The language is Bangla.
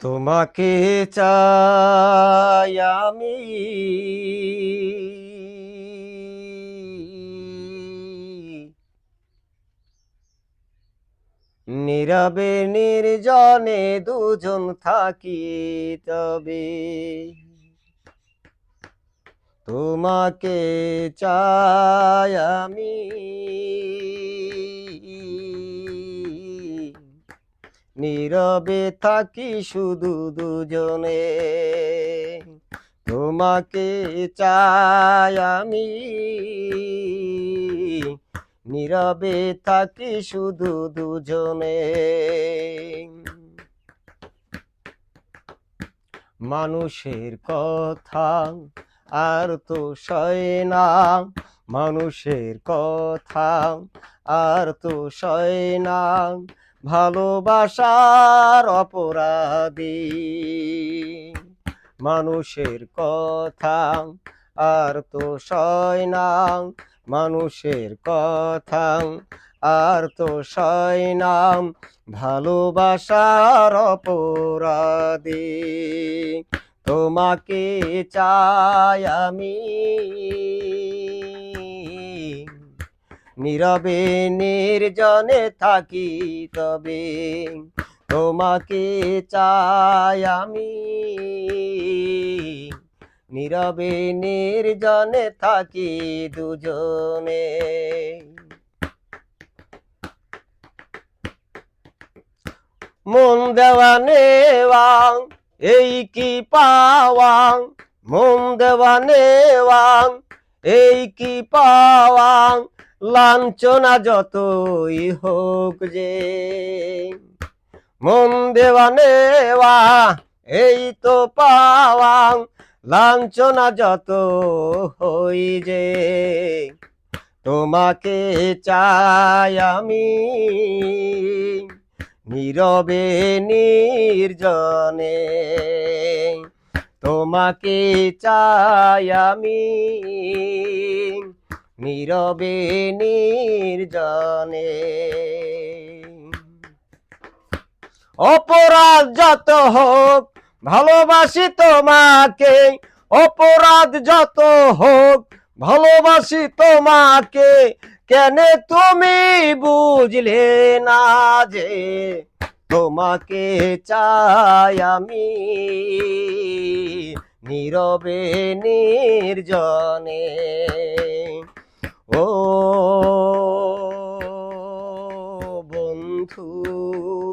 তোমাকে চাই আমি, নীরবে নির্জনে দুজন থাকি তবে। তোমাকে চাই আমি, নীরবে থাকি শুধু দুজনে। তোমাকে চাই আমি, নীরবে থাকি শুধু দুজনে। মানুষের কথা আর তো সয় না, মানুষের কথা আর তো সয় না, ভালোবাসার অপরাধী। মানুষের কথা আর তো সয় না, মানুষের কথা আর তো সয় না, ভালোবাসার অপরাধী। তোমাকে চাই আমি, নীরবে নির্জনে থাকি তবে। তোমাকে চাই আমি, নীরবে নির্জনে থাকি দুজনে। মন দেওয়া নেওয়া এই কি পাওয়া, মন দেওয়া নেওয়া এই কি পাওয়া, লাঞ্ছনা যতই হোক যে। মন দেওয়া নেওয়া এই তো পাওয়া, লাঞ্ছনা যত হই যে। তোমাকে চাই আমি, নীরবে নির্জনে। তোমাকে চাই আমি, নীরবে নির্জনে। অপরাধ যত হোক ভালোবাসি তোমাকে, অপরাধ যত হোক ভালোবাসি তোমাকে, কেন তুমি বুঝলে না যে। তোমাকে চাই আমি, নীরবে নির্জনে। ও